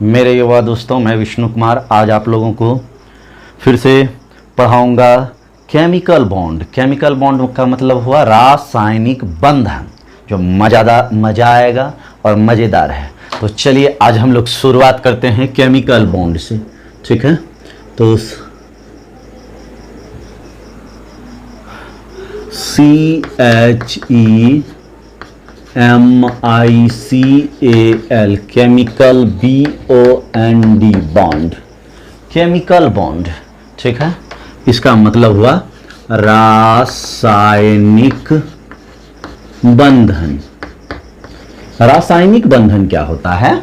मेरे युवा दोस्तों, मैं विष्णु कुमार आज आप लोगों को फिर से पढ़ाऊंगा केमिकल बॉन्ड। केमिकल बॉन्ड का मतलब हुआ रासायनिक बंधन, जो मज़ा आएगा और मज़ेदार है। तो चलिए आज हम लोग शुरुआत करते हैं केमिकल बॉन्ड से, ठीक है। तो CHEMICAL chemical BOND bond, chemical bond, ठीक है। इसका मतलब हुआ रासायनिक बंधन। रासायनिक बंधन क्या होता है?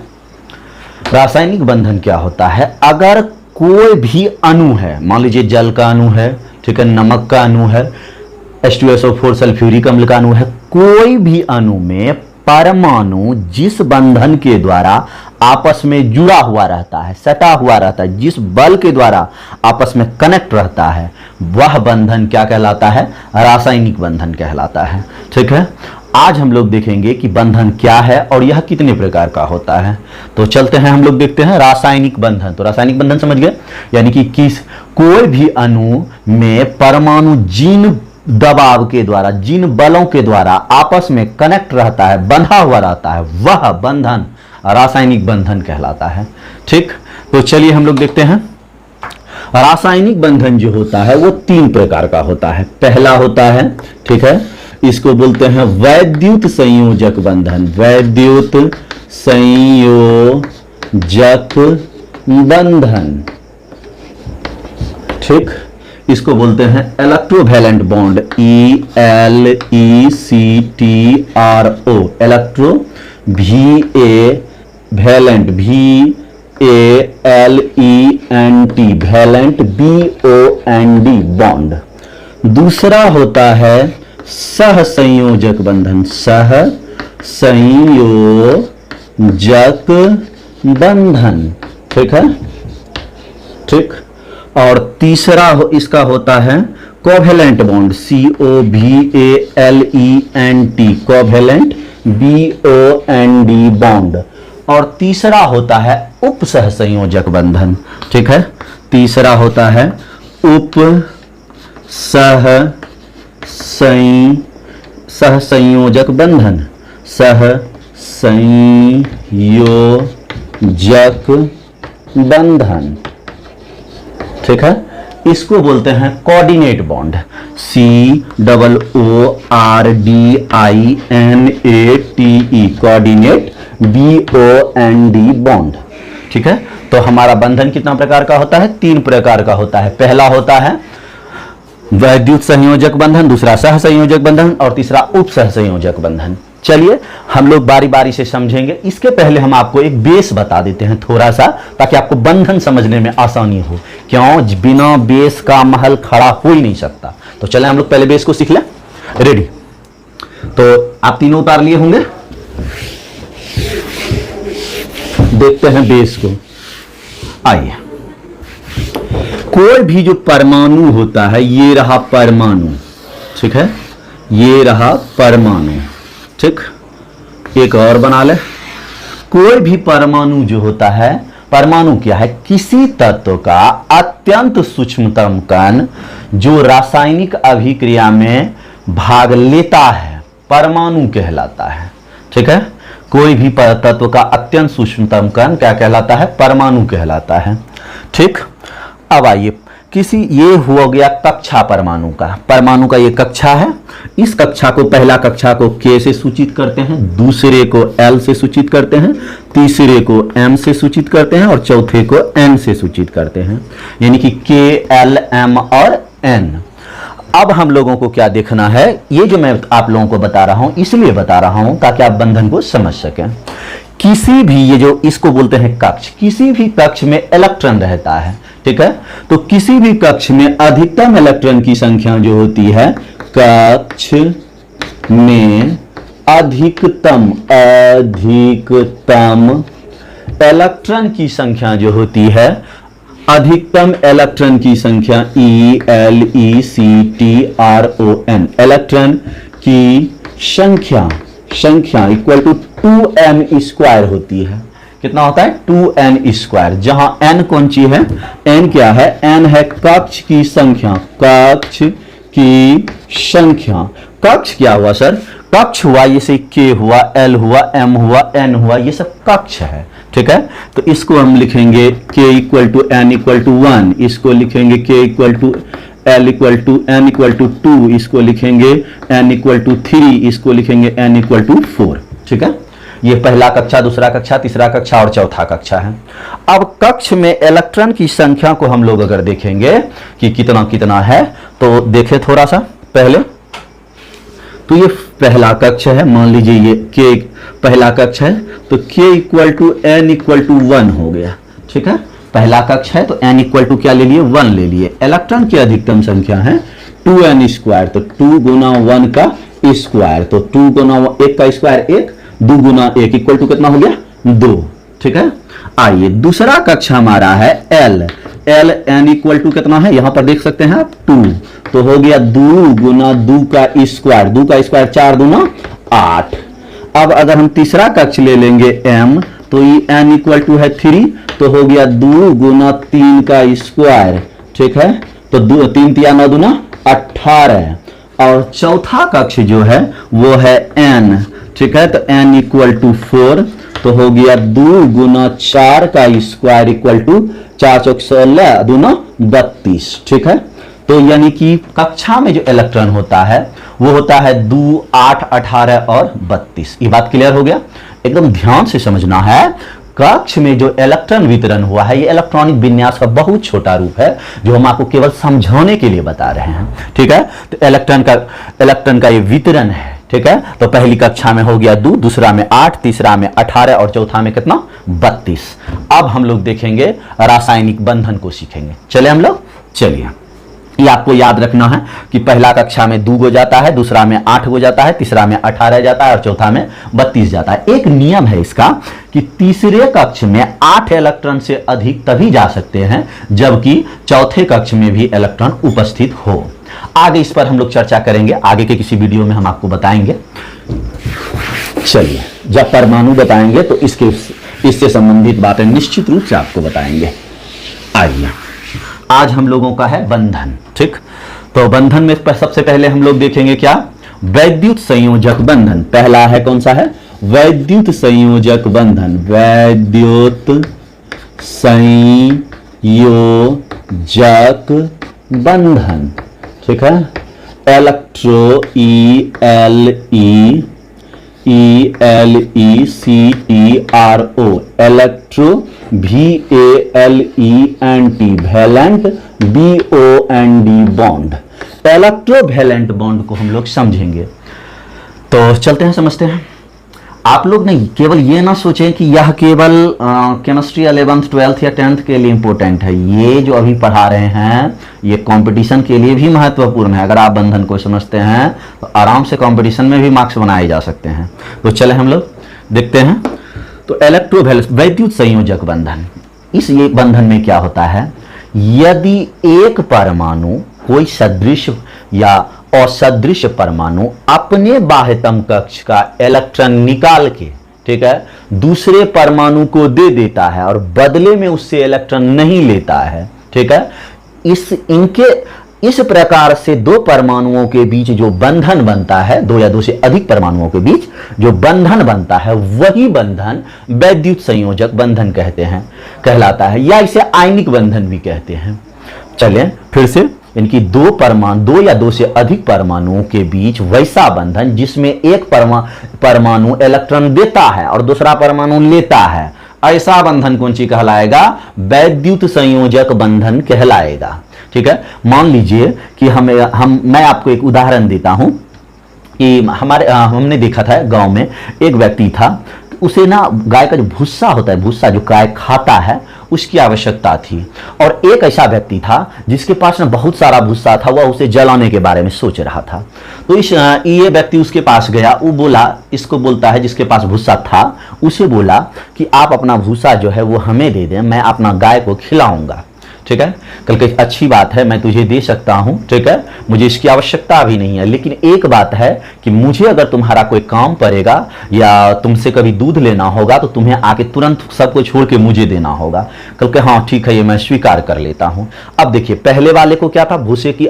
रासायनिक बंधन क्या होता है? अगर कोई भी अणु है, मान लीजिए जल का अणु है, ठीक है, नमक का अणु है, H2SO4 सल्फ्यूरिक अम्ल का अणु है, कोई भी अणु में परमाणु जिस बंधन के द्वारा आपस में जुड़ा हुआ रहता है, सटा हुआ रहता है, जिस बल के द्वारा आपस में कनेक्ट रहता है, वह बंधन क्या कहलाता है? रासायनिक बंधन कहलाता है, ठीक है। आज हम लोग देखेंगे कि बंधन क्या है और यह कितने प्रकार का होता है। तो चलते हैं, हम लोग देखते हैं रासायनिक बंधन। तो रासायनिक बंधन समझ गए, यानी कि कोई भी अणु में परमाणु जिन दबाव के द्वारा, जिन बलों के द्वारा आपस में कनेक्ट रहता है, बंधा हुआ रहता है, वह बंधन रासायनिक बंधन कहलाता है, ठीक। तो चलिए हम लोग देखते हैं। रासायनिक बंधन जो होता है वो 3 प्रकार का होता है। पहला होता है, ठीक है, इसको बोलते हैं वैद्युत संयोजक बंधन। वैद्युत संयोजक बंधन, ठीक। इसको बोलते हैं electrovalent bond, ELECTRO, electro, valent, VALENT, valent, BOND bond. दूसरा होता है सहसंयोजक बंधन, सहसंयोजक बंधन, ठीक है, ठीक। और तीसरा इसका होता है covalent bond, COVALENT, covalent, BOND bond. और तीसरा होता है उप सहसंयोजक बंधन, ठीक है। तीसरा होता है उप सहसंयोजक बंधन, सहसंयोजक बंधन, ठीक है। इसको बोलते हैं coordinate bond, COORDINATE, coordinate, BOND bond, ठीक है। तो हमारा बंधन कितना प्रकार का होता है? 3 प्रकार का होता है। पहला होता है वैद्युत संयोजक बंधन, दूसरा सहसंयोजक बंधन और तीसरा उप सहसंयोजक बंधन। चलिए हम लोग बारी बारी से समझेंगे। इसके पहले हम आपको एक बेस बता देते हैं थोड़ा सा, ताकि आपको बंधन समझने में आसानी हो। क्यों? बिना बेस का महल खड़ा हो ही नहीं सकता। तो चले हम लोग पहले बेस को सीख लें। रेडी? तो आप तीनों उतार लिए होंगे, देखते हैं बेस को। आइए, कोई भी जो परमाणु होता है, ये रहा परमाणु, ठीक है, ये रहा परमाणु, ठीक। एक और बना ले। कोई भी परमाणु जो होता है, परमाणु क्या है? किसी तत्व का अत्यंत सूक्ष्मतम कण जो रासायनिक अभिक्रिया में भाग लेता है, परमाणु कहलाता है, ठीक है। कोई भी तत्व का अत्यंत सूक्ष्मतम कण क्या कहलाता है? परमाणु कहलाता है, ठीक। अब आइए, ये हो गया कक्षा परमाणु का। परमाणु का ये कक्षा है। इस कक्षा को, पहला कक्षा को K से सूचित करते हैं, दूसरे को L से सूचित करते हैं, तीसरे को M से सूचित करते हैं और चौथे को N से सूचित करते हैं, यानी कि K, L, M और N। अब हम लोगों को क्या देखना है? ये जो मैं आप लोगों को बता रहा हूं, इसलिए बता रहा हूं ताकि आप बंधन को समझ सकें। किसी भी, ये जो इसको बोलते हैं कक्ष, किसी भी कक्ष में इलेक्ट्रॉन रहता है, ठीक है। तो किसी भी कक्ष में अधिकतम इलेक्ट्रॉन की संख्या जो होती है, कक्ष में अधिकतम इलेक्ट्रॉन की संख्या जो होती है, अधिकतम इलेक्ट्रॉन की संख्या ELECTRON, इलेक्ट्रॉन की संख्या इक्वल टू 2m² होती है। कितना होता है 2n², जहां n कौन ची है, n क्या है, n है कक्ष की संख्या, कक्ष की संख्या। कक्ष क्या हुआ सर, कक्ष हुआ जैसे k हुआ, l हुआ, m हुआ, n हुआ, ये सब कक्ष है, ठीक है। तो इसको हम लिखेंगे k = n = 1, इसको लिखेंगे k = l = n = 2, इसको लिखेंगे n = 3, इसको लिखेंगे n = 4, ठीक है। ये पहला कक्षा, दूसरा कक्षा, तीसरा कक्षा और चौथा कक्षा है। अब कक्ष में इलेक्ट्रॉन की संख्या को हम लोग अगर देखेंगे कि कितना कितना है, तो देखें थोड़ा सा पहले। तो ये पहला कक्ष है, मान लीजिए ये k पहला कक्ष है, तो k = n = 1 हो गया, ठीक है। पहला कक्ष है तो n = क्या ले लिए, 1 ले लिए। इलेक्ट्रॉन की अधिकतम संख्या है 2n², तो 2 गुना 1 का स्क्वायर, तो 2 गुना 1 का स्क्वायर 1, 2 गुना 1 = कितना हो गया, 2, ठीक है। आइए दूसरा कक्ष हमारा है l n = कितना है, यहां पर देख सकते हैं आप 2, तो हो गया 2 गुना 2 का स्क्वायर, 2 का स्क्वायर 4 दूना 8। अब अगर हम तीसरा कक्ष ले लेंगे m, तो ये n = है 3, तो हो गया 2 गुना 3 का स्क्वायर, ठीक है। तो 3 × 9 दूना 18। और चौथा कक्ष जो है वो है n, ठीक है। तो n = 4, तो हो गया 2 गुना 4 का स्क्वायर = 4 × 16 दूना 32, ठीक है। तो यानी कि कक्षा में जो इलेक्ट्रॉन होता है वो होता है 2, 8, 18 और 32। ये बात क्लियर हो गया, एकदम ध्यान से समझना है। कक्ष में जो इलेक्ट्रॉन वितरण हुआ है ये इलेक्ट्रॉनिक विन्यास का बहुत छोटा रूप है, जो हम आपको केवल समझाने के लिए बता रहे हैं, ठीक है। तो इलेक्ट्रॉन का ये वितरण है, ठीक है। तो पहली कक्षा में हो गया 2, दूसरा में 8, तीसरा में 18 और चौथा में कितना, 32। अब हम लोग देखेंगे रासायनिक बंधन को सीखेंगे। चले हम लोग, चलिए। ये आपको याद रखना है कि पहला कक्षा में 2 हो जाता है, दूसरा में 8 हो जाता है, तीसरा में 18 जाता है और चौथा में 32 जाता है। एक नियम है इसका कि तीसरे कक्ष में 8 इलेक्ट्रॉन से अधिक तभी जा सकते हैं जबकि चौथे कक्ष में भी इलेक्ट्रॉन उपस्थित हो। आगे इस पर हम लोग चर्चा करेंगे, आगे के किसी वीडियो में हम आपको बताएंगे। चलिए, जब परमाणु बताएंगे तो इससे संबंधित बातें निश्चित रूप से आपको बताएंगे। आइए, आज हम लोगों का है बंधन, ठीक। तो बंधन में सबसे पहले हम लोग देखेंगे क्या, वैद्युत संयोजक बंधन। पहला है कौन सा है, वैद्युत संयोजक बंधन, वैद्युत संयोजक बंधन, ठीक है। Electro ELECTRO, electro VALENT, valent BOND, bond. Electro valent bond को हम लोग समझेंगे, तो चलते हैं समझते हैं। आप लोग नहीं केवल ये ना सोचें कि यह केवल केमिस्ट्री 11th 12th या 10th के लिए इंपॉर्टेंट है। ये जो अभी पढ़ा रहे हैं ये कंपटीशन के लिए भी महत्वपूर्ण है। अगर आप बंधन को समझते हैं तो आराम से कंपटीशन में भी मार्क्स बनाए जा सकते हैं। तो चले हम लोग देखते हैं। तो इलेक्ट्रो वैद्युत संयोजक बंधन, इस ये बंधन में क्या होता है, यदि एक परमाणु कोई सदृश या असदृश परमाणु अपने बाह्यतम कक्ष का इलेक्ट्रॉन निकाल के, ठीक है, दूसरे परमाणु को दे देता है और बदले में उससे इलेक्ट्रॉन नहीं लेता है, ठीक है, इस प्रकार से दो परमाणुओं के बीच जो बंधन बनता है, दो या दो से अधिक परमाणुओं के बीच जो बंधन बनता है वही बंधन वैद्युत संयोजक बंधन कहलाता है, या इसे आयनिक बंधन भी कहते हैं। चलें फिर से, इनकी दो या दो से अधिक परमाणुओं के बीच वैसा बंधन जिसमें एक परमाणु इलेक्ट्रॉन देता है और दूसरा परमाणु लेता है, ऐसा बंधन कौन सी कहलाएगा, वैद्युत संयोजक बंधन कहलाएगा, ठीक है। मान लीजिए कि मैं आपको एक उदाहरण देता हूं कि हमने देखा था गांव में एक व्यक्ति था, उसे ना गाय का जो भूसा होता है, भूसा जो गाय खाता है, उसकी आवश्यकता थी। और एक ऐसा व्यक्ति था जिसके पास ना बहुत सारा भूसा था, वह उसे जलाने के बारे में सोच रहा था। तो ये व्यक्ति उसके पास गया, वो बोलता है जिसके पास भूसा था, उसे बोला कि आप अपना भूसा जो है वो हमें दे दें, मैं अपना गाय को खिलाऊंगा, ठीक है। कल के अच्छी बात है, मैं तुझे दे सकता हूं, ठीक है, मुझे इसकी आवश्यकता भी नहीं है, लेकिन एक बात है कि मुझे अगर तुम्हारा कोई काम पड़ेगा या तुमसे कभी दूध लेना होगा तो तुम्हें आके तुरंत सबको छोड़ के मुझे देना होगा। कल के हाँ ठीक है, ये मैं स्वीकार कर लेता हूं। अब देखिए, पहले वाले को क्या था, भूसे की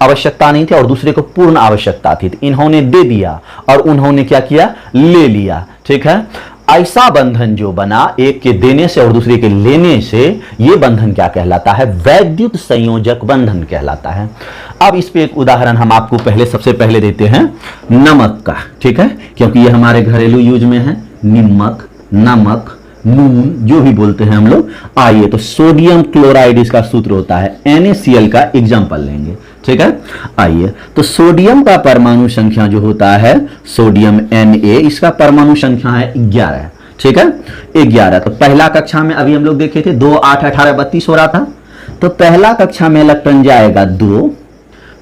आवश्यकता नहीं थी और दूसरे को पूर्ण आवश्यकता थी, तो इन्होंने दे दिया और उन्होंने क्या किया, ले लिया, ठीक है। ऐसा बंधन जो बना एक के देने से और दूसरे के लेने से, यह बंधन क्या कहलाता है, वैद्युत संयोजक बंधन कहलाता है। अब इस पे एक उदाहरण हम आपको सबसे पहले देते हैं नमक का, ठीक है, क्योंकि ये हमारे घरेलू यूज में है, निमक, नमक, नून, जो भी बोलते हैं हम लोग। आइए, तो सोडियम क्लोराइड इसका सूत्र होता है, NaCl का एग्जांपल लेंगे, ठीक है। आइए, तो सोडियम का परमाणु संख्या जो होता है, सोडियम Na, इसका परमाणु संख्या है 11, ठीक है, 11। तो पहला कक्षा में अभी हम लोग देखे थे 2, 8, 18, 32 हो रहा था। तो पहला कक्षा में इलेक्ट्रॉन जाएगा 2,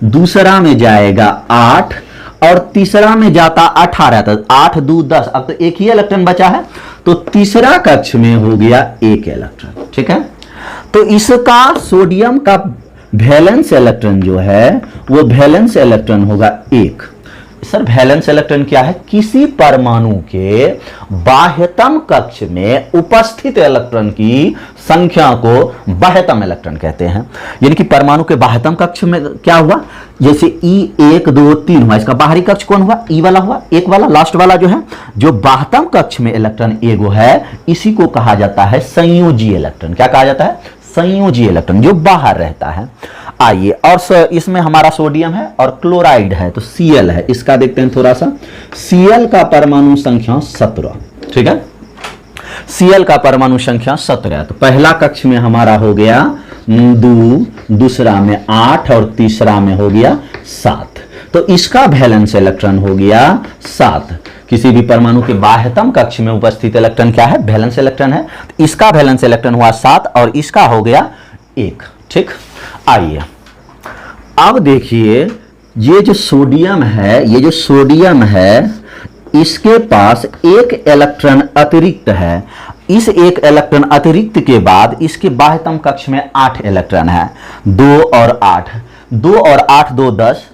दूसरा में जाएगा 8 और तीसरा में जाता 18। तो 8, 2, 10, अब तो एक ही इलेक्ट्रॉन बचा है, तो तीसरा कक्ष में हो गया 1 इलेक्ट्रॉन, ठीक है। तो इसका सोडियम का वैलेंस इलेक्ट्रॉन जो है वो वैलेंस इलेक्ट्रॉन होगा 1। सर वैलेंस इलेक्ट्रॉन क्या है, किसी परमाणु के बाह्यतम कक्ष में उपस्थित इलेक्ट्रॉन की संख्या को बाह्यतम इलेक्ट्रॉन कहते हैं। यानी कि परमाणु के बाह्यतम कक्ष में क्या हुआ, जैसे E1, 2, 3 हुआ, इसका बाहरी कक्ष कौन हुआ, E वाला हुआ, 1 वाला लास्ट वाला जो है, जो बाह्यतम कक्ष में इलेक्ट्रॉन एगो है, इसी को कहा जाता है संयोजी इलेक्ट्रॉन। क्या कहा जाता है, संयोजी इलेक्ट्रॉन, जो बाहर रहता है। आइए, और इसमें हमारा सोडियम है और क्लोराइड है, तो Cl है, इसका देखते हैं थोड़ा सा। Cl का परमाणु संख्या 17, ठीक है, Cl का परमाणु संख्या 17। तो पहला कक्ष में हमारा हो गया 2, दूसरा में 8 और तीसरा में हो गया 7। तो इसका वैलेंस इलेक्ट्रॉन हो गया 7। किसी भी परमाणु के बाह्यतम कक्ष में उपस्थित इलेक्ट्रॉन क्या है, वैलेंस इलेक्ट्रॉन है। तो इसका वैलेंस इलेक्ट्रॉन हुआ 7 और इसका हो गया 1, ठीक। आइए, अब देखिए, ये जो सोडियम है, इसके पास एक इलेक्ट्रॉन अतिरिक्त है। इस एक इलेक्ट्रॉन अतिरिक्त के बाद इसके बाह्यतम कक्ष में 8 इलेक्ट्रॉन है, 2 और 8, 2 और 8, 2, 10,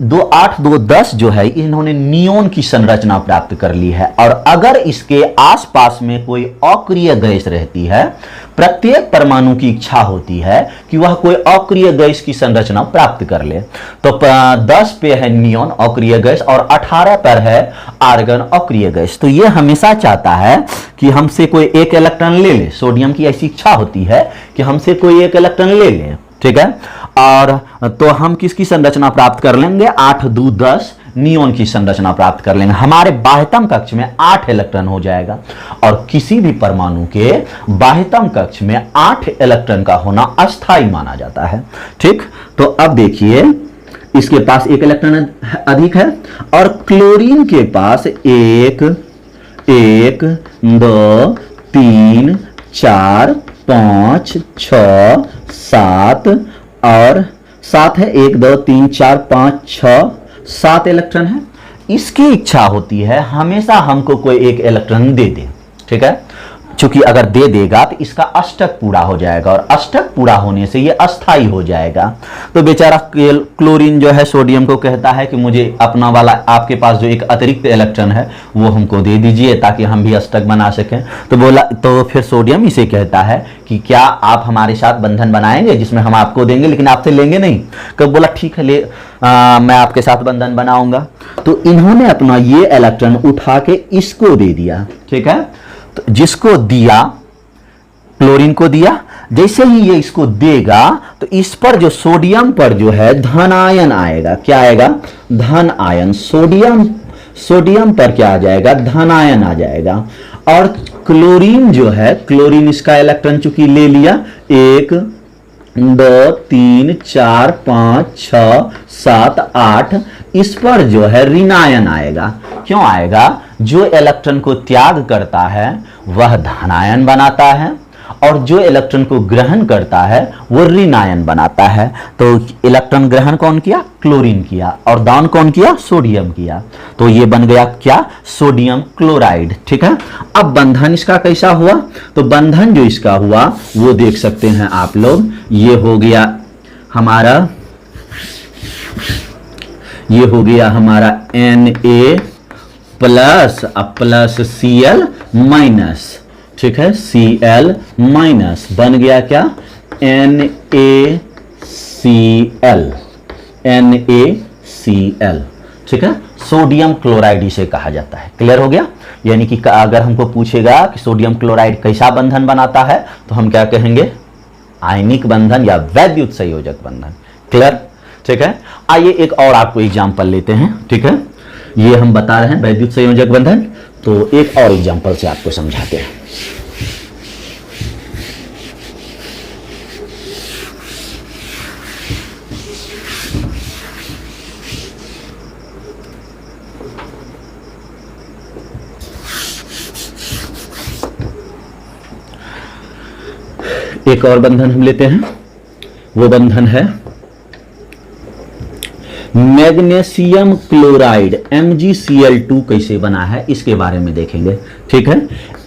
2, 8, 2, 10 जो है, इन्होंने नियोन की संरचना प्राप्त कर ली है। और अगर इसके आसपास में कोई अक्रिय गैस रहती है, प्रत्येक परमाणु की इच्छा होती है कि वह कोई अक्रिय गैस की संरचना प्राप्त कर ले। तो 10 पे है नियोन अक्रिय गैस और 18 पर है आर्गन अक्रिय गैस। तो यह हमेशा चाहता है कि हमसे कोई एक इलेक्ट्रॉन ले ले, सोडियम की ऐसी इच्छा होती है कि हमसे कोई एक इलेक्ट्रॉन ले ले, ठीक है। और तो हम किसकी संरचना प्राप्त कर लेंगे, 8, 2, 10 नियोन की संरचना प्राप्त कर लेंगे। हमारे बाह्यतम कक्ष में 8 इलेक्ट्रॉन हो जाएगा और किसी भी परमाणु के बाह्यतम कक्ष में 8 इलेक्ट्रॉन का होना अस्थायी माना जाता है, ठीक। तो अब देखिए, इसके पास एक इलेक्ट्रॉन अधिक है और क्लोरीन के पास 1, 2, 3, 4, 5, 6, 7 और 7 है, 1, 2, 3, 4, 5, 6, 7 इलेक्ट्रॉन है। इसकी इच्छा होती है हमेशा हमको कोई एक इलेक्ट्रॉन दे दे, ठीक है। चूंकि अगर दे देगा तो इसका अष्टक पूरा हो जाएगा और अष्टक पूरा होने से ये अस्थाई हो जाएगा। तो बेचारा क्लोरीन जो है सोडियम को कहता है कि मुझे अपना वाला, आपके पास जो एक अतिरिक्त इलेक्ट्रॉन है वो हमको दे दीजिए ताकि हम भी अष्टक बना सकें। तो बोला, तो फिर सोडियम इसे कहता है कि क्या आप हमारे साथ बंधन बनाएंगे जिसमें हम आपको देंगे लेकिन आपसे लेंगे नहीं। कब बोला ठीक है, मैं आपके साथ बंधन बनाऊंगा। तो इन्होंने अपना ये इलेक्ट्रॉन उठा के इसको दे दिया, ठीक है। तो जिसको दिया, क्लोरीन को दिया, जैसे ही ये इसको देगा तो इस पर जो सोडियम पर जो है धन आयन आएगा। क्या आएगा, धन आयन। सोडियम पर क्या आ जाएगा, धन आयन आ जाएगा। और क्लोरीन जो है, क्लोरीन इसका इलेक्ट्रॉन चूंकि ले लिया, 1, 2, 3, 4, 5, 6, 7, 8, इस पर जो है ऋणायन आएगा। क्यों आएगा, जो इलेक्ट्रॉन को त्याग करता है वह धनायन बनाता है और जो इलेक्ट्रॉन को ग्रहण करता है वो ऋणायन बनाता है। तो इलेक्ट्रॉन ग्रहण कौन किया? क्लोरीन किया, और दान कौन किया? सोडियम किया। तो ये बन गया क्या? Sodium chloride. ठीक है, अब बंधन इसका कैसा हुआ? तो बंधन जो इसका हुआ वो देख सकते हैं आप लोग, ये हो गया हमारा Na प्लस Cl माइनस। ठीक है, Cl माइनस बन गया क्या? NaCl। ठीक है, सोडियम क्लोराइड इसे कहा जाता है। क्लियर हो गया? यानी कि अगर हमको पूछेगा कि सोडियम क्लोराइड कैसा बंधन बनाता है तो हम क्या कहेंगे? आयनिक बंधन या वैद्युत संयोजक बंधन। क्लियर? ठीक है, आइए एक और आपको एग्जांपल लेते हैं। ठीक है, ये हम बता रहे हैं वैद्युत संयोजक बंधन, तो एक और एग्जांपल से आपको समझाते हैं। एक और बंधन हम लेते हैं, वो बंधन है मैग्नीशियम क्लोराइड MgCl2 कैसे बना है इसके बारे में देखेंगे। ठीक है,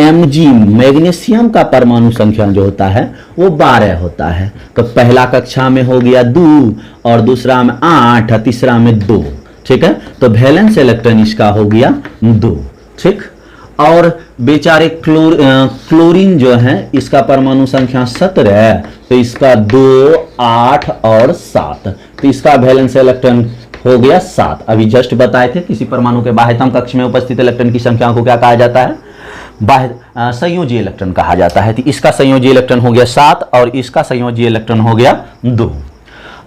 Mg मैग्नीशियम का परमाणु संख्या जो होता है वो 12 होता है। तो पहला कक्षा में हो गया 2 और दूसरा में 8 और तीसरा में 2। ठीक है, तो वैलेंस इलेक्ट्रॉन इसका हो गया 2। ठीक, और बेचारे क्लोरीन जो है इसका परमाणु संख्या 17 है, तो इसका 2, 8 और 7, तो इसका वैलेंस इलेक्ट्रॉन हो गया 7। अभी जस्ट बताए थे किसी परमाणु के बाह्यतम कक्ष में उपस्थित इलेक्ट्रॉन की संख्या को क्या कहा जाता है? संयोजी इलेक्ट्रॉन कहा जाता है। तो इसका संयोजी इलेक्ट्रॉन हो गया 7 और इसका संयोजी इलेक्ट्रॉन हो गया 2।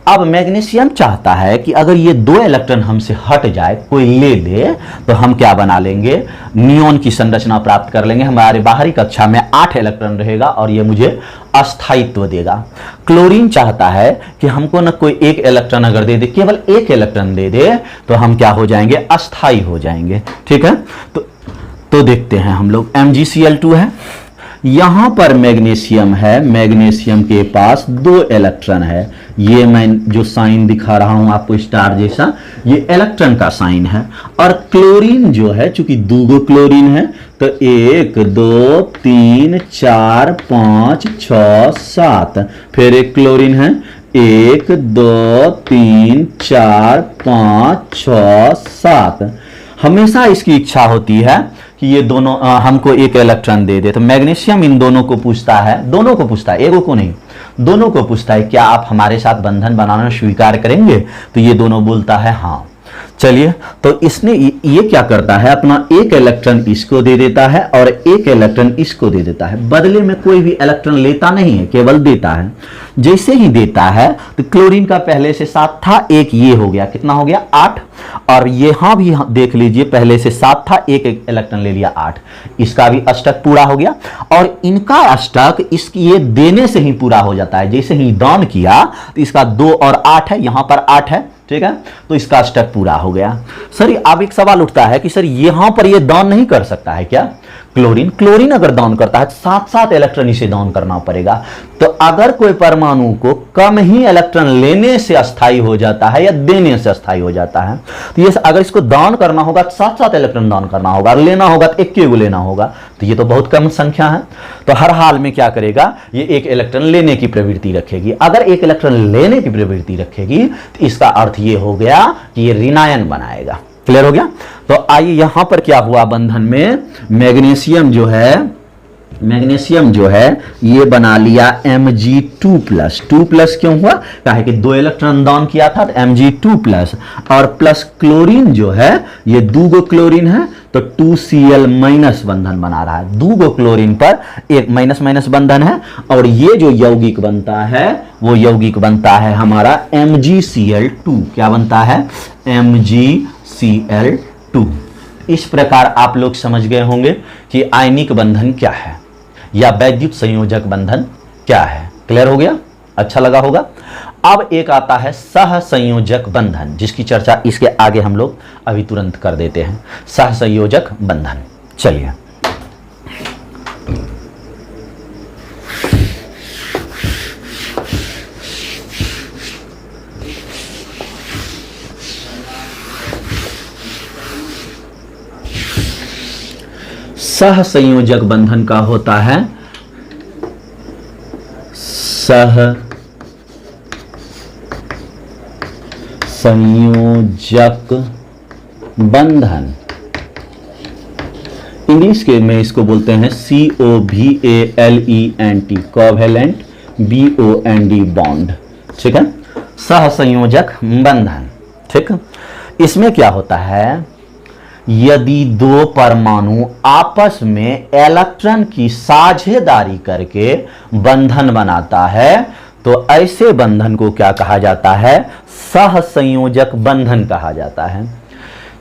अब मैग्नीशियम चाहता है कि अगर ये 2 इलेक्ट्रॉन हमसे हट जाए, कोई ले ले, तो हम क्या बना लेंगे? नियोन की संरचना प्राप्त कर लेंगे। हमारे बाहरी कक्षा में 8 इलेक्ट्रॉन रहेगा और ये मुझे अस्थायित्व देगा। क्लोरीन चाहता है कि हमको न कोई एक इलेक्ट्रॉन अगर दे दे, केवल एक इलेक्ट्रॉन दे दे, तो हम क्या हो जाएंगे? अस्थायी हो जाएंगे। ठीक है, तो देखते हैं हम लोग। MgCl2 है, यहां पर मैग्नीशियम है, मैग्नीशियम के पास 2 इलेक्ट्रॉन है। ये मैं जो साइन दिखा रहा हूं आपको स्टार जैसा, ये इलेक्ट्रॉन का साइन है। और क्लोरीन जो है, चूंकि 2 क्लोरीन है, तो 1 2 3 4 5 6 7, फिर एक क्लोरीन है, 1 2 3 4 5 6 7। हमेशा इसकी इच्छा होती है कि ये दोनों हमको एक इलेक्ट्रॉन दे दे। तो मैग्नीशियम इन दोनों को पूछता है, एगो को नहीं, दोनों को पूछता है, क्या आप हमारे साथ बंधन बनाना स्वीकार करेंगे? तो ये दोनों बोलता है हाँ। चलिए, तो इसने ये क्या करता है? अपना एक इलेक्ट्रॉन इसको दे देता है और एक इलेक्ट्रॉन इसको दे देता है। बदले में कोई भी इलेक्ट्रॉन लेता नहीं है, केवल देता है। जैसे ही देता है तो क्लोरीन का पहले से 7 था, एक ये हो गया, कितना हो गया? 8। और यहां भी देख लीजिए, पहले से 7 था, एक इलेक्ट्रॉन ले लिया, 8। इसका भी अष्टक पूरा हो गया। और इनका अष्टक इसकी ये देने से ही पूरा हो जाता है। जैसे ही दान किया तो इसका 2 और 8 है, यहां पर 8 है। ठीक है, तो इसका अष्टक पूरा हो गया। सर अब एक सवाल उठता है कि सर यहां पर ये दान नहीं कर सकता है क्या? क्लोरीन अगर दान करता है तो 7 इलेक्ट्रॉन इसे दान करना पड़ेगा। तो अगर कोई परमाणु को कम ही इलेक्ट्रॉन लेने से अस्थायी हो जाता है या देने से अस्थायी हो जाता है, तो ये अगर इसको दान करना होगा तो 7 इलेक्ट्रॉन दान करना होगा, और लेना होगा तो 1 को लेना होगा। तो ये तो बहुत कम संख्या है। तो हर हाल में क्या करेगा? ये 1 इलेक्ट्रॉन लेने की प्रवृत्ति रखेगी। अगर 1 इलेक्ट्रॉन लेने की प्रवृत्ति रखेगी तो इसका अर्थ ये हो गया कि ये ऋणायन बनाएगा। क्लियर हो गया? तो आइए यहां पर क्या हुआ बंधन में? मैग्नीशियम जो है ये बना लिया Mg2+। 2+ क्यों हुआ? कहा कि 2 इलेक्ट्रॉन दान किया था, तो Mg2+। और प्लस क्लोरीन जो है, ये 2 क्लोरीन है, तो 2Cl- बंधन बना रहा है। 2 क्लोरीन पर एक माइनस बंधन है, और ये जो यौगिक बनता है वो यौगिक बनता है हमारा MgCl2। क्या बनता है? MgCl2। इस प्रकार आप लोग समझ गए होंगे कि आयनिक बंधन क्या है या वैद्युत संयोजक बंधन क्या है। क्लियर हो गया? अच्छा लगा होगा। अब एक आता है सहसंयोजक बंधन, जिसकी चर्चा इसके आगे हम लोग अभी तुरंत कर देते हैं। सहसंयोजक बंधन, चलिए। सह संयोजक बंधन का होता है सह संयोजक बंधन। इंग्लिश के में इसको बोलते हैं COVALENT, कोवेलेंट, BOND, बॉन्ड। ठीक है, सह संयोजक बंधन। ठीक, इसमें क्या होता है, यदि दो परमाणु आपस में इलेक्ट्रॉन की साझेदारी करके बंधन बनाता है तो ऐसे बंधन को क्या कहा जाता है, सह संयोजक बंधन कहा जाता है।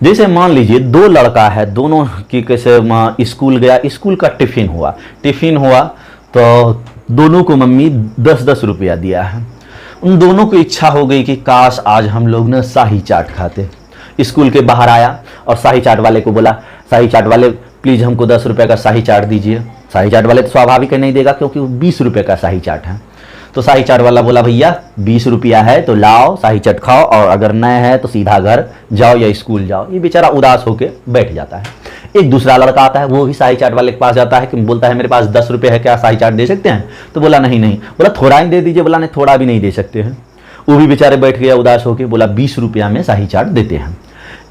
जैसे मान लीजिए दो लड़का है, दोनों की कैसे स्कूल गया, स्कूल का टिफिन हुआ तो दोनों को मम्मी 10-10 रुपया दिया है। उन दोनों को इच्छा हो गई कि काश आज हम लोग ना शाही चाट खाते। स्कूल के बाहर आया और शाही चाट वाले को बोला, शाही चाट वाले प्लीज हमको 10 रुपये का शाही चाट दीजिए। शाही चाट वाले तो स्वाभाविक नहीं देगा क्योंकि वो 20 रुपये का शाही चाट है। तो शाही चाट वाला बोला भैया 20 रुपया है तो लाओ शाही चाट खाओ, और अगर नहीं है तो सीधा घर जाओ या स्कूल जाओ। ये बेचारा उदास होकर बैठ जाता है। एक दूसरा लड़का आता है, वो भी शाही चाट वाले के पास जाता है कि बोलता है मेरे पास 10 रुपये है, क्या शाही चाट दे सकते हैं? तो बोला नहीं। बोला थोड़ा ही दे दीजिए। बोला नहीं, थोड़ा भी नहीं दे सकते हैं। वो भी बेचारे बैठ गया उदास होकर, बोला 20 रुपया में शाही चाट देते हैं।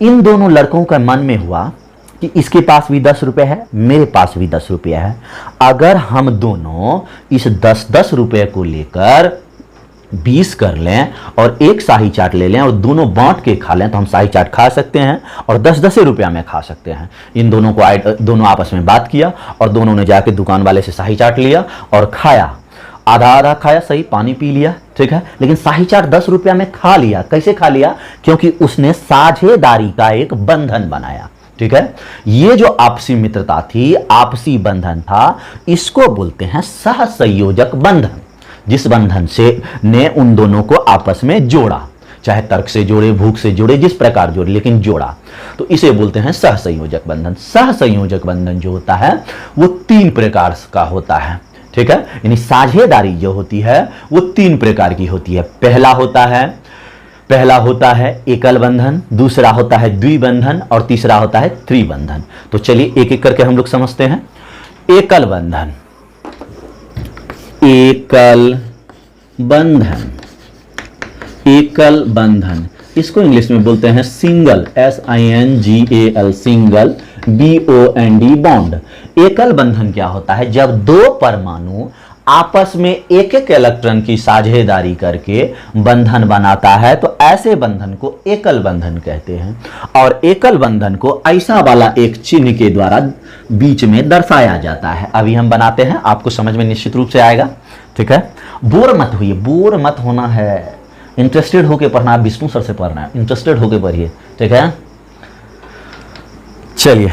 इन दोनों लड़कों का मन में हुआ कि इसके पास भी 10 रुपये है, मेरे पास भी 10 रुपये है। अगर हम दोनों इस 10-10 रुपये को लेकर 20 कर लें और एक शाही चाट ले लें और दोनों बांट के खा लें तो हम शाही चाट खा सकते हैं और 10-10 रुपया में खा सकते हैं। इन दोनों को दोनों आपस में बात किया और दोनों ने जाके दुकान वाले से शाही चाट लिया और खाया। आधा खाया, सही, पानी पी लिया, ठीक है, लेकिन शाही चाट 10 रुपया में खा लिया। कैसे खा लिया? क्योंकि उसने साझेदारी का एक बंधन बनाया। ठीक है, ये जो आपसी मित्रता थी, आपसी बंधन था, इसको बोलते हैं सह संयोजक बंधन। जिस बंधन से ने उन दोनों को आपस में जोड़ा, चाहे तर्क से जोड़े, भूख से जोड़े, जिस प्रकार जोड़े, लेकिन जोड़ा, तो इसे बोलते हैं सह संयोजक बंधन। सह संयोजक बंधन जो होता है वो 3 प्रकार का होता है। ठीक है, यानी साझेदारी जो होती है वो 3 प्रकार की होती है। पहला होता है एकल बंधन, दूसरा होता है द्विबंधन और तीसरा होता है त्रिबंधन। तो चलिए एक एक करके हम लोग समझते हैं। एकल बंधन, एकल बंधन, एकल बंधन, इसको इंग्लिश में बोलते हैं single, SINGAL, single, BOND, bond. एकल बंधन क्या होता है? जब दो परमाणु आपस में एक एक इलेक्ट्रॉन की साझेदारी करके बंधन बनाता है तो ऐसे बंधन को एकल बंधन कहते हैं। और एकल बंधन को ऐसा वाला एक चिन्ह के द्वारा बीच में दर्शाया जाता है। अभी हम बनाते हैं, आपको समझ में निश्चित रूप से आएगा। ठीक है, बोर मत होइए, बोर मत होना है, इंटरेस्टेड होके पढ़ना है, विष्णु सर से पढ़ना है, इंटरेस्टेड होके पढ़िए। ठीक है, चलिए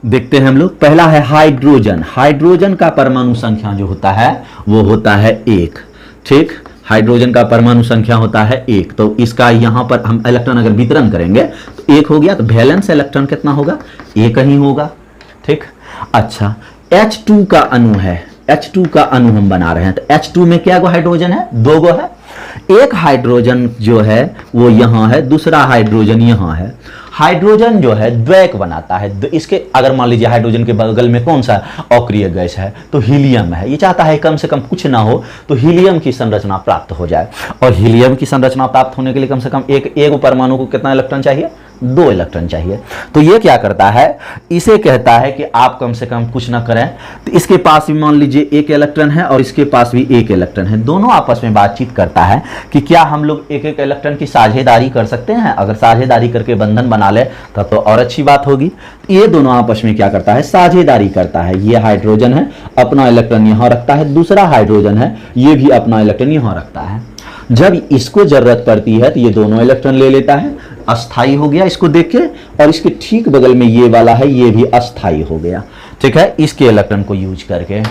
देखते हैं हम लोग। पहला है हाइड्रोजन। हाइड्रोजन का परमाणु संख्या जो होता है वो होता है 1। ठीक, हाइड्रोजन का परमाणु संख्या होता है 1। तो इसका यहां पर हम इलेक्ट्रॉन अगर वितरण करेंगे तो 1 हो गया, तो वैलेंस इलेक्ट्रॉन कितना होगा? 1 ही होगा। ठीक, अच्छा, H2 का अणु है, H2 का अणु हम बना रहे हैं, तो H2 में क्या गो हाइड्रोजन है? 2 गो है। एक हाइड्रोजन जो है वो यहां है, दूसरा हाइड्रोजन यहां है। हाइड्रोजन जो है द्वैक बनाता है। इसके अगर मान लीजिए हाइड्रोजन के बगल में कौन सा अक्रिय गैस है तो हीलियम है। ये चाहता है कम से कम कुछ ना हो तो हीलियम की संरचना प्राप्त हो जाए, और हीलियम की संरचना प्राप्त होने के लिए कम से कम एक परमाणु को कितना इलेक्ट्रॉन चाहिए? 2 इलेक्ट्रॉन चाहिए। तो ये क्या करता है? इसे कहता है कि आप कम से कम कुछ ना करें, तो इसके पास भी मान लीजिए 1 इलेक्ट्रॉन है और इसके पास भी 1 इलेक्ट्रॉन है। दोनों आपस में बातचीत करता है कि क्या हम लोग एक इलेक्ट्रॉन की साझेदारी कर सकते हैं। अगर साझेदारी करके बंधन बना ले तब तो और अच्छी बात होगी। तो ये दोनों आपस में क्या करता है? साझेदारी करता है। ये हाइड्रोजन है, अपना इलेक्ट्रॉन यहां रखता है, दूसरा हाइड्रोजन है, ये भी अपना इलेक्ट्रॉन यहां रखता है। जब इसको जरूरत पड़ती है तो ये दोनों इलेक्ट्रॉन ले लेता है, अस्थाई हो गया इसको देख के, और इसके ठीक बगल में ये वाला है, ये भी अस्थाई हो गया। ठीक है, इसके इलेक्ट्रॉन को यूज करके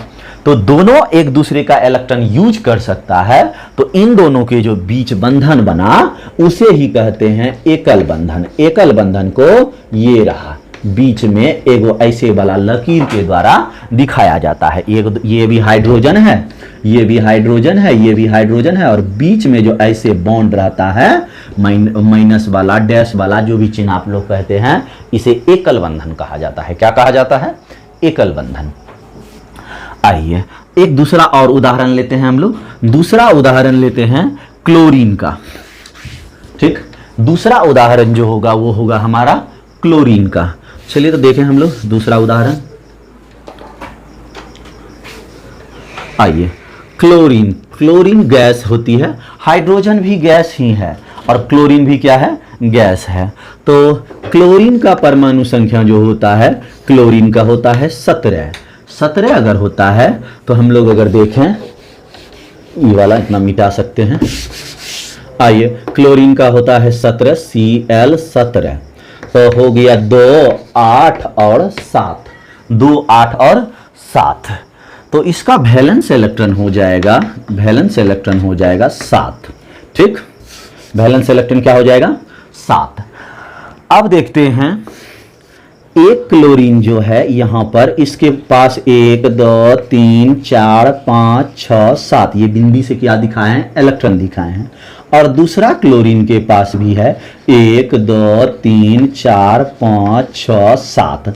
तो दोनों एक दूसरे का इलेक्ट्रॉन यूज कर सकता है। तो इन दोनों के जो बीच बंधन बना उसे ही कहते हैं एकल बंधन। एकल बंधन को ये रहा बीच में एक ऐसे वाला लकीर के द्वारा दिखाया जाता है। ये भी हाइड्रोजन है, ये भी हाइड्रोजन है, ये भी हाइड्रोजन है, और बीच में जो ऐसे बॉन्ड रहता है माइनस वाला, डैश वाला, जो भी चिन्ह आप लोग कहते हैं, इसे एकल बंधन कहा जाता है। क्या कहा जाता है? एकल बंधन। आइए एक दूसरा और उदाहरण लेते हैं हम लोग। दूसरा उदाहरण लेते हैं क्लोरीन का। ठीक, दूसरा उदाहरण जो होगा वो होगा हमारा क्लोरीन का। चलिए तो देखें हम लोग दूसरा उदाहरण। आइए, क्लोरीन, क्लोरीन गैस होती है, हाइड्रोजन भी गैस ही है और क्लोरीन भी क्या है, गैस है। तो क्लोरीन का परमाणु संख्या जो होता है क्लोरीन का होता है 17। 17 अगर होता है तो हम लोग अगर देखें, ये वाला इतना मिटा सकते हैं। आइए, क्लोरीन का होता है 17, Cl 17, तो हो गया 2, 8 और 7, 2, 8 और 7। तो इसका वैलेंस इलेक्ट्रॉन हो जाएगा, वैलेंस इलेक्ट्रॉन हो जाएगा 7। ठीक, वैलेंस इलेक्ट्रॉन क्या हो जाएगा, 7। अब देखते हैं एक क्लोरीन जो है यहां पर इसके पास 1, 2, 3, 4, 5, 6, 7 ये बिंदी से क्या दिखाए हैं, इलेक्ट्रॉन दिखाए हैं। और दूसरा क्लोरीन के पास भी है 1, 2, 3, 4, 5, 6, 7।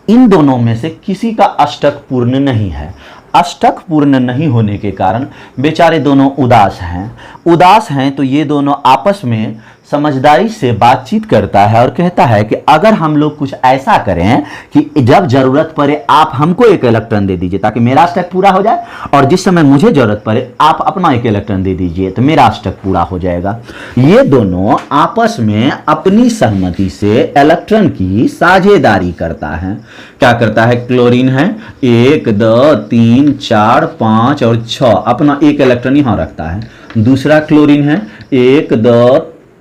इन दोनों में से किसी का अष्टक पूर्ण नहीं है। अष्टक पूर्ण नहीं होने के कारण बेचारे दोनों उदास हैं। उदास हैं तो ये दोनों आपस में समझदारी से बातचीत करता है और कहता है कि अगर हम लोग कुछ ऐसा करें कि जब जरूरत पड़े आप हमको एक इलेक्ट्रॉन दे दीजिए ताकि मेरा अष्टक पूरा हो जाए, और जिस समय मुझे जरूरत पड़े आप अपना एक इलेक्ट्रॉन दे दीजिए तो मेरा अष्टक पूरा हो जाएगा। ये दोनों आपस में अपनी सहमति से इलेक्ट्रॉन की साझेदारी करता है। क्या करता है, क्लोरीन है 1, 2, 3, 4, 5 और 6, अपना एक इलेक्ट्रॉन यहां रखता है। दूसरा क्लोरीन है 1, 2,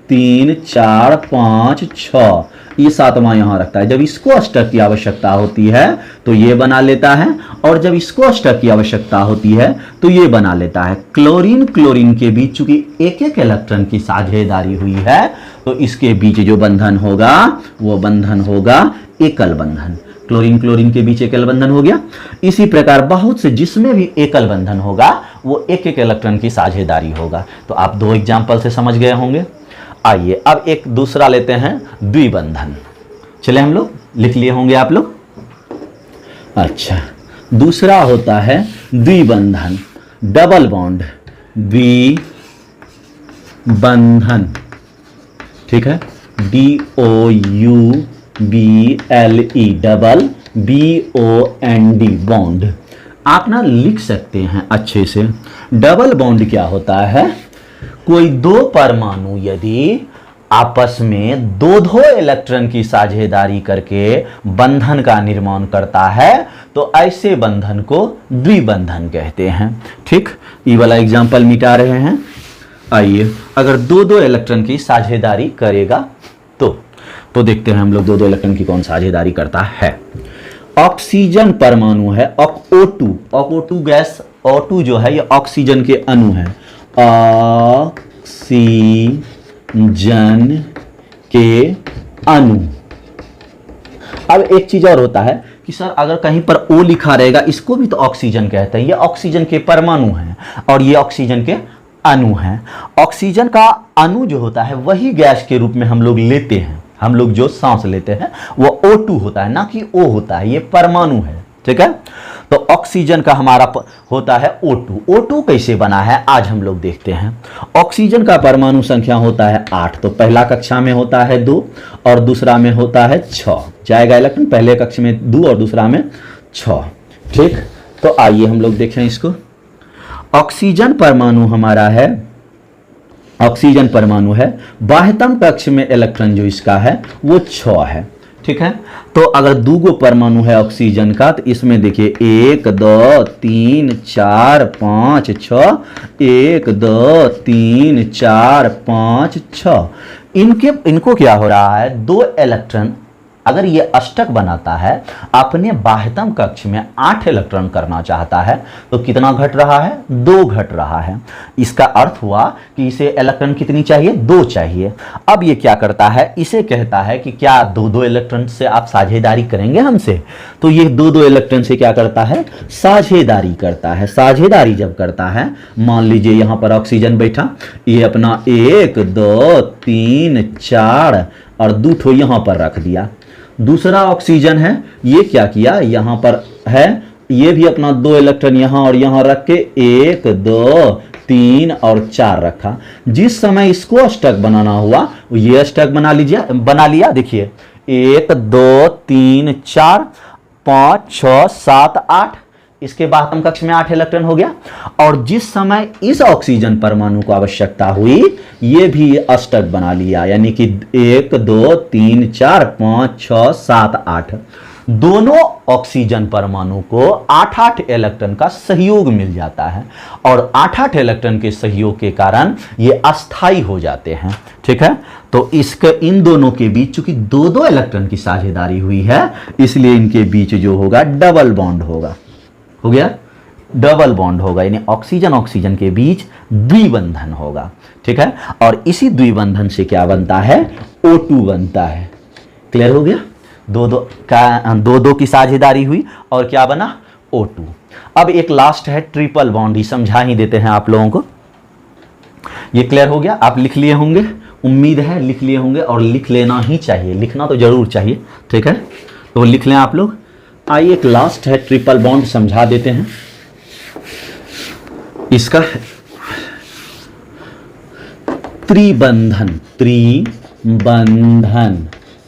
3, 4, 5, 6, ये 7वां यहां रखता है। जब इसको अष्टक की आवश्यकता होती है तो ये बना लेता है, और जब इसको अष्टक की आवश्यकता होती है तो ये बना लेता है। क्लोरीन क्लोरीन के बीच चूंकि एक एक इलेक्ट्रॉन की साझेदारी हुई है तो इसके बीच जो बंधन होगा वो बंधन होगा एकल बंधन। क्लोरीन क्लोरीन के बीच एकल बंधन हो गया। इसी प्रकार बहुत से जिसमें भी एकल बंधन होगा वो एक एक इलेक्ट्रॉन की साझेदारी होगा। तो आप 2 एग्जाम्पल से समझ गए होंगे। आइए अब एक दूसरा लेते हैं, द्विबंधन। चले हम लोग लिख लिए होंगे आप लोग। अच्छा, दूसरा होता है द्विबंधन, डबल बॉन्ड, द्विबंधन। ठीक है, DOUBLE, डबल BOND, बॉन्ड। आप ना लिख सकते हैं अच्छे से। डबल बॉन्ड क्या होता है, कोई 2 परमाणु यदि आपस में दो इलेक्ट्रॉन की साझेदारी करके बंधन का निर्माण करता है तो ऐसे बंधन को द्विबंधन कहते हैं। ठीक, ये वाला एग्जांपल मिटा रहे हैं। आइए, अगर दो इलेक्ट्रॉन की साझेदारी करेगा तो देखते हैं हम लोग 2 इलेक्ट्रॉन की कौन साझेदारी करता है। ऑक्सीजन परमाणु है O2 गैस, O2 जो है ये ऑक्सीजन के अणु है, ऑक्सीजन के अणु। अब एक चीज और होता है कि सर अगर कहीं पर O लिखा रहेगा इसको भी तो ऑक्सीजन कहते हैं। ये ऑक्सीजन के परमाणु हैं और ये ऑक्सीजन के अणु हैं। ऑक्सीजन का अणु जो होता है वही गैस के रूप में हम लोग लेते हैं। हम लोग जो सांस लेते हैं वो O2 होता है, ना कि O होता है, ये परमाणु है। ठीक है, तो ऑक्सीजन का हमारा होता है O2 कैसे बना है आज हम लोग देखते हैं। ऑक्सीजन का परमाणु संख्या होता है 8, तो पहला कक्षा में होता है 2 और दूसरा में होता है 6, जाएगा इलेक्ट्रॉन पहले कक्ष में 2 और दूसरा में 6। ठीक, तो आइए हम लोग देखें इसको। ऑक्सीजन परमाणु हमारा है, ऑक्सीजन परमाणु है, बाह्यतम कक्ष में इलेक्ट्रॉन जो इसका है वो 6 है। ठीक है, तो अगर 2 परमाणु है ऑक्सीजन का तो इसमें देखिए 1, 2, 3, 4, 5, 6, 1, 2, 3, 4, 5, 6। इनको क्या हो रहा है, 2 इलेक्ट्रॉन अगर ये अष्टक बनाता है अपने बाह्यतम कक्ष में 8 इलेक्ट्रॉन करना चाहता है तो कितना घट रहा है, 2 घट रहा है। इसका अर्थ हुआ कि इसे इलेक्ट्रॉन कितनी चाहिए, 2 चाहिए। अब ये क्या करता है, इसे कहता है कि क्या 2 इलेक्ट्रॉन से आप साझेदारी करेंगे हमसे, तो ये 2 इलेक्ट्रॉन से क्या करता है, साझेदारी करता है। साझेदारी जब करता है, मान लीजिए यहां पर ऑक्सीजन बैठा, ये अपना 1, 2, 3, 4 और 2 ठो यहां पर रख दिया। दूसरा ऑक्सीजन है, ये क्या किया, यहां पर है, ये भी अपना 2 इलेक्ट्रॉन यहां और यहां रख के 1 2 3 और 4 रखा। जिस समय इसको अष्टक बनाना हुआ ये अष्टक बना लिया। देखिए 1 2 3 4 5 6 7 8, इसके बाद आत्म कक्ष में 8 इलेक्ट्रॉन हो गया। और जिस समय इस ऑक्सीजन परमाणु को आवश्यकता हुई ये भी अष्टक बना लिया, यानी कि 1 2 3 4 5 6 7 8, दोनों ऑक्सीजन परमाणु को 8-8 इलेक्ट्रॉन का सहयोग मिल जाता है और 8-8 इलेक्ट्रॉन के सहयोग के कारण ये अस्थाई हो जाते हैं। ठीक है, तो इसके इन दोनों के बीच चूंकि 2-2 इलेक्ट्रॉन की साझेदारी हुई है इसलिए इनके बीच जो होगा डबल बॉन्ड होगा। हो गया, डबल बॉन्ड होगा, यानी ऑक्सीजन ऑक्सीजन के बीच द्विबंधन होगा। ठीक है, और इसी द्विबंधन से क्या बनता है, O2 बनता है। क्लियर हो गया, दो दो की साझेदारी हुई और क्या बना, O2। अब एक लास्ट है ट्रिपल बॉन्ड, ही समझा ही देते हैं आप लोगों को। ये क्लियर हो गया, आप लिख लिए होंगे, उम्मीद है लिख लिए होंगे, और लिख लेना ही चाहिए, लिखना तो जरूर चाहिए। ठीक है, तो लिख लें आप लोग। आइए एक लास्ट है ट्रिपल बॉन्ड, समझा देते हैं इसका। त्रिबंधन, त्रिबंधन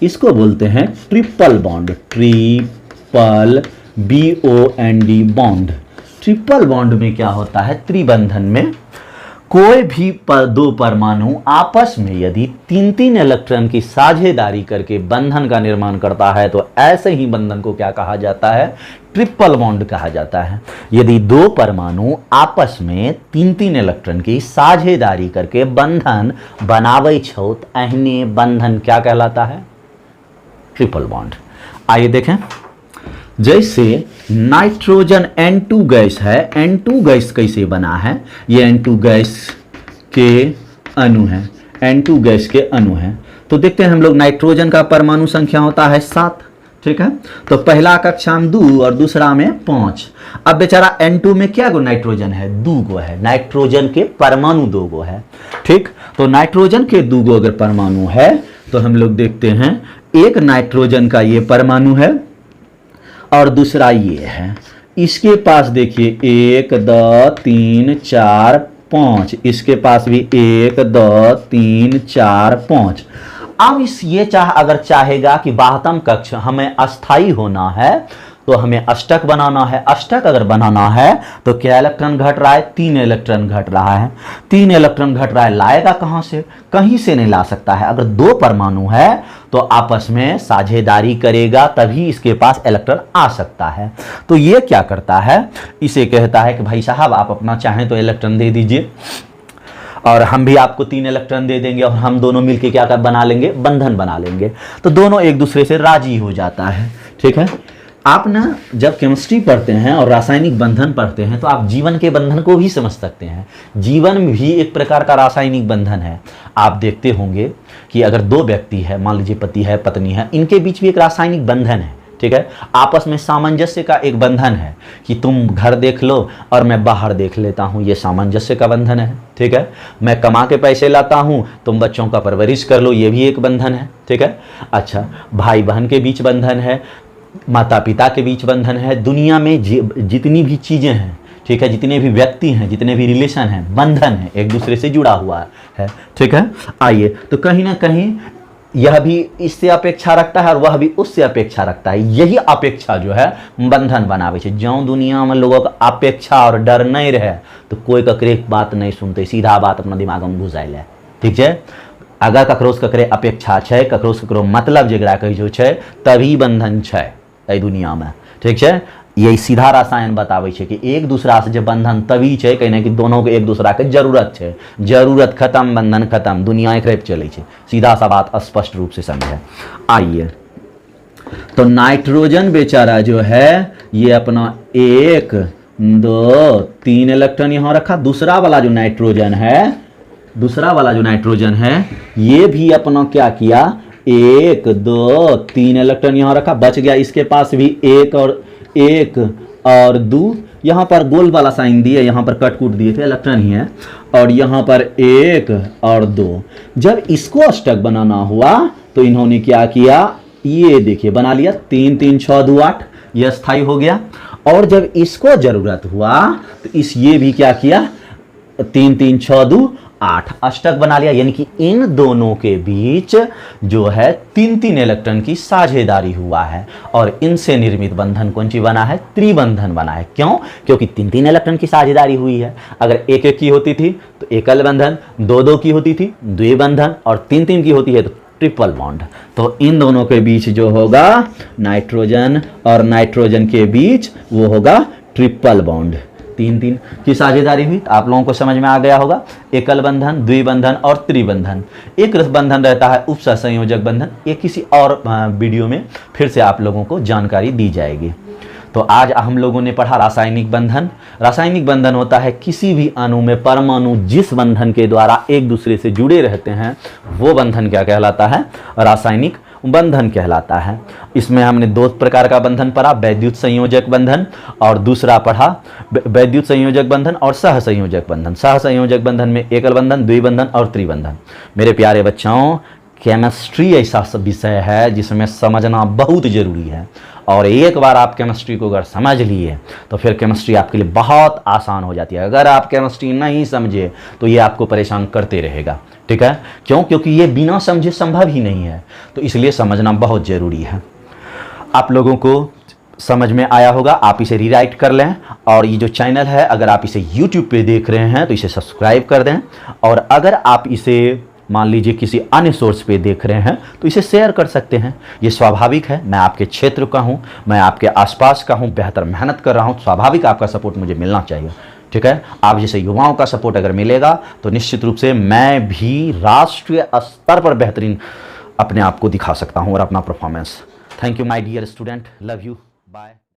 इसको बोलते हैं triple bond, triple BOND bond. Triple bond में क्या होता है, त्रिबंधन में कोई भी दो परमाणु आपस में यदि 3-3 इलेक्ट्रॉन की साझेदारी करके बंधन का निर्माण करता है तो ऐसे ही बंधन को क्या कहा जाता है, ट्रिपल बॉन्ड कहा जाता है। यदि दो परमाणु आपस में 3-3 इलेक्ट्रॉन की साझेदारी करके बंधन बनावे छो तो अहने बंधन क्या कहलाता है, ट्रिपल बॉन्ड। आइए देखें, जैसे नाइट्रोजन N2 गैस है, N2 गैस कैसे बना है, ये N2 गैस के अणु है, N2 गैस के अणु है। तो देखते हैं हम लोग, नाइट्रोजन का परमाणु संख्या होता है 7। ठीक है, तो पहला कक्षा में 2 और दूसरा में 5। अब बेचारा N2 में क्या गो नाइट्रोजन है, 2 गो है, नाइट्रोजन के परमाणु 2 गो है। ठीक, तो नाइट्रोजन के 2 गो अगर परमाणु है तो हम लोग देखते हैं, एक नाइट्रोजन का ये परमाणु है और दूसरा ये है। इसके पास देखिए 1 2 3 4 5, इसके पास भी 1 2 3 4 5। अब ये अगर चाहेगा कि बाह्यतम कक्ष हमें अस्थाई होना है तो हमें अष्टक बनाना है। अष्टक अगर बनाना है तो क्या इलेक्ट्रॉन घट रहा है, 3 इलेक्ट्रॉन घट रहा है। 3 इलेक्ट्रॉन घट रहा है, लाएगा कहां से, कहीं से नहीं ला सकता है। अगर 2 परमाणु है तो आपस में साझेदारी करेगा तभी इसके पास इलेक्ट्रॉन आ सकता है। तो ये क्या करता है, इसे कहता है कि भाई साहब आप अपना चाहें तो इलेक्ट्रॉन दे दीजिए और हम भी आपको 3 इलेक्ट्रॉन दे देंगे और हम दोनों मिलकर क्या बना लेंगे, बंधन बना लेंगे। तो दोनों एक दूसरे से राजी हो जाता है। ठीक है, आप ना जब केमिस्ट्री पढ़ते हैं और रासायनिक बंधन पढ़ते हैं तो आप जीवन के बंधन को भी समझ सकते हैं। जीवन भी एक प्रकार का रासायनिक बंधन है। आप देखते होंगे कि अगर 2 व्यक्ति है, मान लीजिए पति है पत्नी है, इनके बीच भी एक रासायनिक बंधन है। ठीक है, आपस में सामंजस्य का एक बंधन है कि तुम घर देख लो और मैं बाहर देख लेता हूँ, ये सामंजस्य का बंधन है। ठीक है, मैं कमा के पैसे लाता हूँ, तुम बच्चों का परवरिश कर लो, ये भी एक बंधन है। ठीक है, अच्छा, भाई बहन के बीच बंधन है, माता पिता के बीच बंधन है। दुनिया में जितनी भी चीज़ें हैं, ठीक है, जितने भी व्यक्ति हैं, जितने भी रिलेशन हैं, बंधन है, एक दूसरे से जुड़ा हुआ है। ठीक है, आइए, तो कहीं ना कहीं यह भी इससे अपेक्षा रखता है और वह भी उससे अपेक्षा रखता है। यही अपेक्षा जो है बंधन बनावे छे। ज्यों दुनिया में लोगों का अपेक्षा और डर नहीं रहे तो कोई ककरे बात नहीं सुनते, सीधा बात अपना दिमाग में घुसाइल है। ठीक है, अगर ककरो से ककरे अपेक्षा है, ककरो से ककरो मतलब जकरा कही जो है तभी बंधन है ए दुनिया में। ठीक है, यही सीधा रसायन बतावे छे कि एक दूसरा से जब बंधन तभी है कहीं ना कि दोनों के एक दूसरा के जरूरत है। जरूरत खत्म, बंधन खत्म, दुनिया एक रेप चले छे। सीधा सा बात स्पष्ट रूप से समझे। आइए, तो नाइट्रोजन बेचारा जो है ये अपना 1 2 3 इलेक्ट्रॉन यहां रखा। दूसरा वाला जो नाइट्रोजन है ये भी अपना क्या किया, 1 2 3 इलेक्ट्रॉन यहां रखा, बच गया। इसके पास भी 1 और 2, यहाँ पर गोल वाला साइन दिए, यहाँ पर कट कूट दिए थे, इलेक्ट्रॉन ही है। और यहाँ पर 1 और 2। जब इसको अष्टक बनाना हुआ तो इन्होंने क्या किया, ये देखिए बना लिया 3 3 6 2 8, ये अस्थाई हो गया। और जब इसको जरूरत हुआ तो ये भी क्या किया, 3 3 6 2 8 अष्टक बना लिया। यानी कि इन दोनों के बीच जो है 3 3 इलेक्ट्रॉन की साझेदारी हुआ है और इनसे निर्मित बंधन कौन सी बना है, त्रिबंधन बना है। क्यों? क्योंकि 3 3 इलेक्ट्रॉन की साझेदारी हुई है। अगर एक एक की होती थी तो एकल बंधन, 2 2 की होती थी द्विबंधन, और 3 3 की होती है तो ट्रिपल बॉन्ड। तो इन दोनों के बीच जो होगा नाइट्रोजन और नाइट्रोजन के बीच वो होगा ट्रिपल बॉन्ड। 3 3 की साझेदारी हुई। आप लोगों को समझ में आ गया होगा। एकल बंधन, द्विबंधन और त्रिबंधन। एक बंधन रहता है उपसहसंयोजक बंधन। ये किसी और वीडियो में फिर से आप लोगों को जानकारी दी जाएगी। तो आज हम लोगों ने पढ़ा रासायनिक बंधन। रासायनिक बंधन होता है किसी भी अणु में परमाणु जिस बंधन के द्वारा एक दूसरे से जुड़े रहते हैं वो बंधन क्या कहलाता है, रासायनिक बंधन कहलाता है। इसमें हमने 2 प्रकार का बंधन पढ़ा, वैद्युत संयोजक बंधन और दूसरा पढ़ा वैद्युत संयोजक बंधन और सहसंयोजक बंधन। सहसंयोजक बंधन में एकल बंधन, द्विबंधन और त्रिबंधन। मेरे प्यारे बच्चों, केमिस्ट्री ऐसा विषय है जिसमें समझना बहुत ज़रूरी है, और एक बार आप केमिस्ट्री को अगर समझ लिए तो फिर केमिस्ट्री आपके लिए बहुत आसान हो जाती है। अगर आप केमिस्ट्री नहीं समझे तो ये आपको परेशान करते रहेगा। ठीक है? क्यों? क्योंकि ये बिना समझे संभव ही नहीं है। तो इसलिए समझना बहुत ज़रूरी है। आप लोगों को समझ में आया होगा, आप इसे रीराइट कर लें। और ये जो चैनल है अगर आप इसे YouTube पे देख रहे हैं तो इसे सब्सक्राइब कर दें, और अगर आप इसे मान लीजिए किसी अन्य सोर्स पे देख रहे हैं तो इसे शेयर कर सकते हैं। ये स्वाभाविक है, मैं आपके क्षेत्र का हूँ, मैं आपके आसपास का हूँ, बेहतर मेहनत कर रहा हूँ, स्वाभाविक आपका सपोर्ट मुझे मिलना चाहिए। ठीक है? आप जैसे युवाओं का सपोर्ट अगर मिलेगा तो निश्चित रूप से मैं भी राष्ट्रीय स्तर पर बेहतरीन अपने आप को दिखा सकता हूँ और अपना performance. Thank you my dear student, love you, bye.